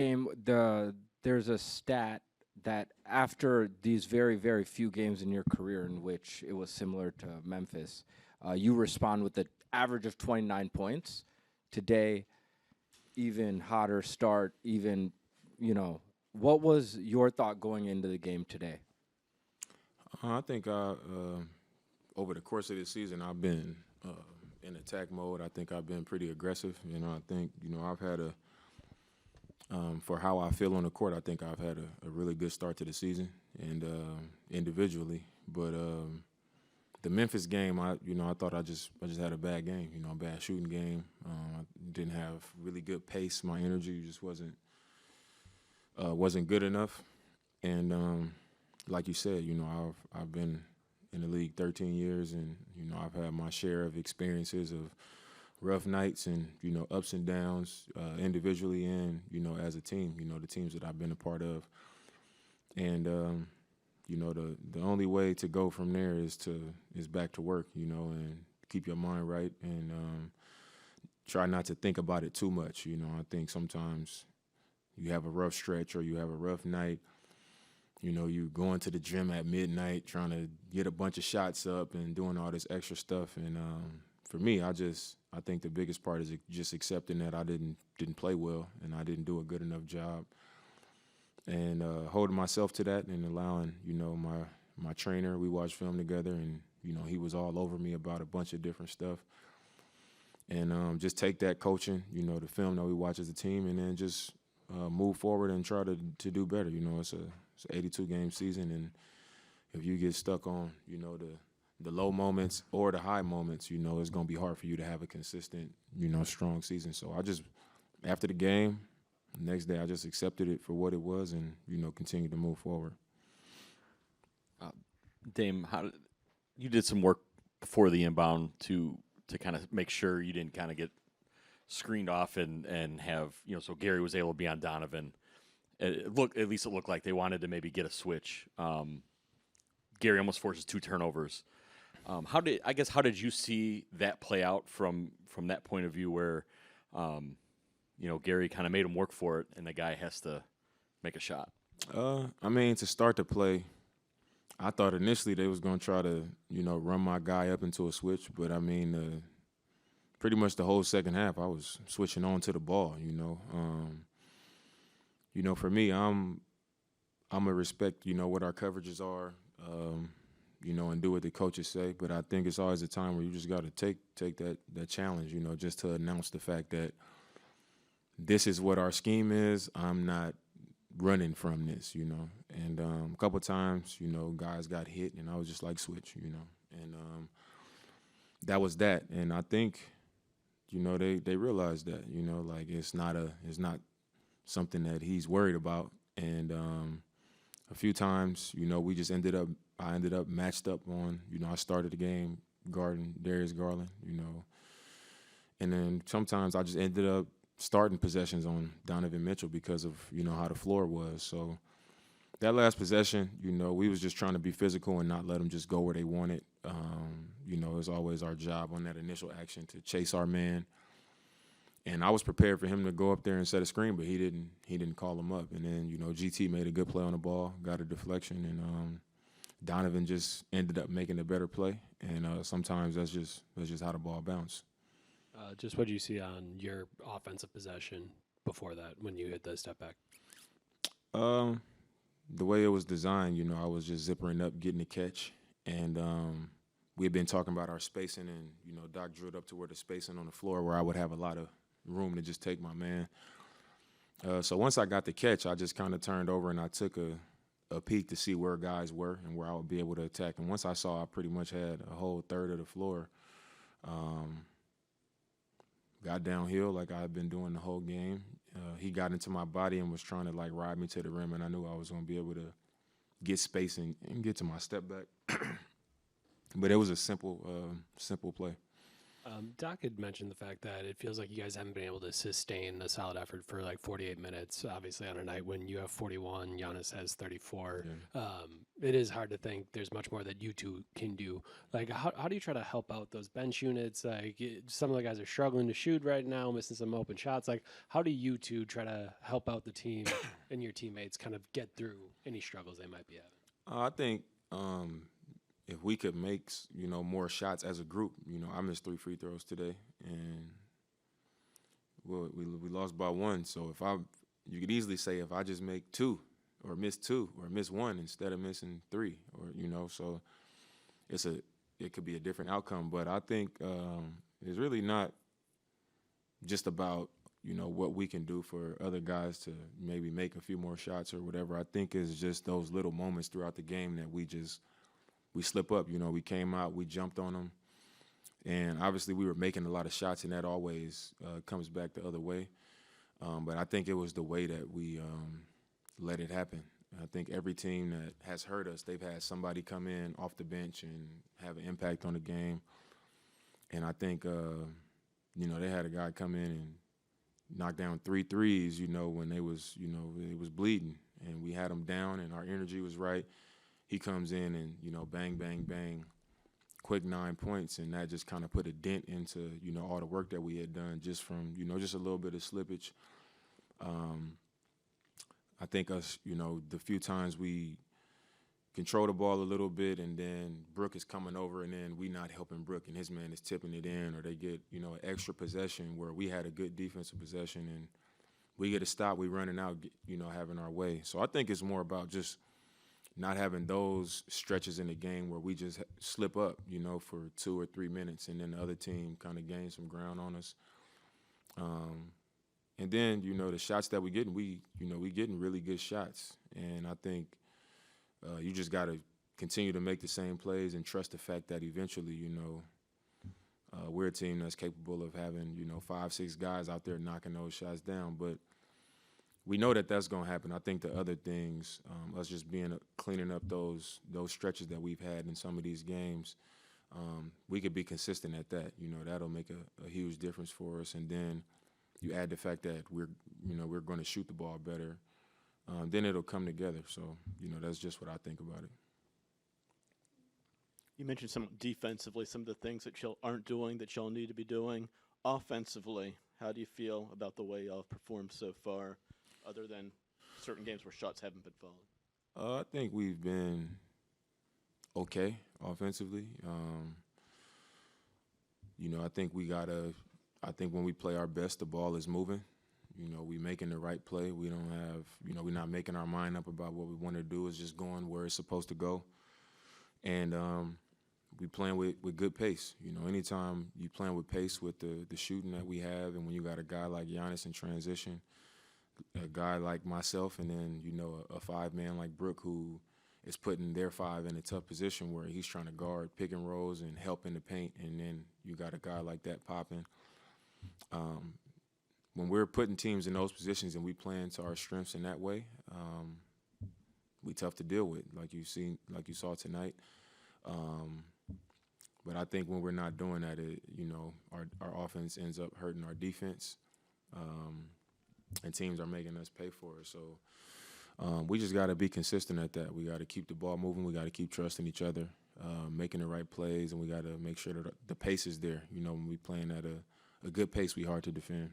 Game, there's a stat that after these very, very few games in your career in which it was similar to Memphis, you respond with an average of 29 points. Today, even hotter start, even, what was your thought going into the game today? I think over the course of this season, I've been in attack mode. I think I've been pretty aggressive. I think I've had for how I feel on the court. I think I've had a really good start to the season and individually. But the Memphis game, I thought I just had a bad game. A bad shooting game. I didn't have really good pace. My energy just wasn't good enough. And like you said, I've been in the league 13 years, and I've had my share of experiences of rough nights and ups and downs individually and as a team. The teams that I've been a part of, and the only way to go from there is back to work. And keep your mind right and try not to think about it too much. I think sometimes you have a rough stretch or you have a rough night. You going to the gym at midnight trying to get a bunch of shots up and doing all this extra stuff. And for me, I think the biggest part is just accepting that I didn't play well and I didn't do a good enough job. And holding myself to that and allowing, my trainer, we watched film together, and, he was all over me about a bunch of different stuff. And just take that coaching, the film that we watch as a team, and then just move forward and try to do better. It's an 82-game season, and if you get stuck on, the low moments or the high moments, it's going to be hard for you to have a consistent, strong season. So after the game, the next day, I just accepted it for what it was and, continued to move forward. Dame, you did some work before the inbound to kind of make sure you didn't kind of get screened off and have, so Gary was able to be on Donovan. At least it looked like they wanted to maybe get a switch. Gary almost forces 2 turnovers. How did you see that play out from that point of view where, Gary kind of made him work for it and the guy has to make a shot? To start the play, I thought initially they was going to try to, run my guy up into a switch. But, pretty much the whole second half I was switching on to the ball, For me, I'm a respect, what our coverages are, and do what the coaches say. But I think it's always a time where you just got to take that challenge, just to announce the fact that this is what our scheme is. I'm not running from this, And a couple of times, guys got hit, and I was just like, switch, And that was that. And I think, they realized that, like it's not something that he's worried about. And a few times, we just I ended up matched up on, I started the game guarding Darius Garland, And then sometimes I just ended up starting possessions on Donovan Mitchell because of, how the floor was. So that last possession, we was just trying to be physical and not let them just go where they wanted. It was always our job on that initial action to chase our man. And I was prepared for him to go up there and set a screen, but he didn't call him up. And then, GT made a good play on the ball, got a deflection, and Donovan just ended up making a better play. And sometimes that's just how the ball bounced. Just what do you see on your offensive possession before that when you hit the step back? The way it was designed, I was just zippering up, getting the catch. And we had been talking about our spacing, and, Doc drew it up to where the spacing on the floor where I would have a lot of room to just take my man. So once I got the catch, I just kind of turned over and I took a peek to see where guys were and where I would be able to attack. And once I saw I pretty much had a whole third of the floor, got downhill like I had been doing the whole game. He got into my body and was trying to like ride me to the rim, and I knew I was going to be able to get space and get to my step back. But it was a simple play. Doc had mentioned the fact that it feels like you guys haven't been able to sustain a solid effort for like 48 minutes. Obviously, on a night when you have 41, Giannis has 34. It is hard to think there's much more that you two can do. Like, how do you try to help out those bench units? Like, some of the guys are struggling to shoot right now, missing some open shots. Like, how do you two try to help out the team and your teammates kind of get through any struggles they might be having? I think if we could make more shots as a group, I missed 3 free throws today, and we lost by 1. So you could easily say if I just make 2 or miss 2 or miss 1 instead of missing 3, or so it could be a different outcome. But I think it's really not just about what we can do for other guys to maybe make a few more shots or whatever. I think it's just those little moments throughout the game that we slip up. We came out, we jumped on them, and obviously we were making a lot of shots, and that always comes back the other way. But I think it was the way that we let it happen. I think every team that has hurt us, they've had somebody come in off the bench and have an impact on the game. And I think, they had a guy come in and knock down 3 threes, when it was bleeding. And we had him down and our energy was right. He comes in and, bang, bang, bang, quick 9 points. And that just kind of put a dent into, all the work that we had done just from, just a little bit of slippage. I think us, the few times we control the ball a little bit and then Brook is coming over and then we not helping Brook and his man is tipping it in, or they get, an extra possession where we had a good defensive possession and we get a stop, we running out, having our way. So I think it's more about just not having those stretches in the game where we just slip up, for 2 or 3 minutes and then the other team kind of gains some ground on us. And then, the shots that we getting, we getting really good shots. And I think you just got to continue to make the same plays and trust the fact that eventually, we're a team that's capable of having, 5, 6 guys out there knocking those shots down. But we know that that's going to happen. I think the other things, us just cleaning up those stretches that we've had in some of these games, we could be consistent at that. That'll make a huge difference for us. And then you add the fact that we're going to shoot the ball better, then it'll come together. So, that's just what I think about it. You mentioned some defensively, some of the things that y'all aren't doing that y'all need to be doing. Offensively, how do you feel about the way y'all have performed so far, other than certain games where shots haven't been falling? I think we've been okay offensively. I think when we play our best, the ball is moving. We making the right play. We don't have, we're not making our mind up about what we want to do. It's just going where it's supposed to go. And we playing with good pace. Anytime you playing with pace with the shooting that we have, and when you got a guy like Giannis in transition, a guy like myself, and then, a 5-man like Brook who is putting their 5 in a tough position where he's trying to guard pick and rolls and help in the paint, and then you got a guy like that popping. When we're putting teams in those positions and we playing to our strengths in that way, we tough to deal with, like you saw tonight. But I think when we're not doing that, our offense ends up hurting our defense, and teams are making us pay for it. So we just got to be consistent at that. We got to keep the ball moving. We got to keep trusting each other, making the right plays, and we got to make sure that the pace is there. When we playing at a good pace, we hard to defend.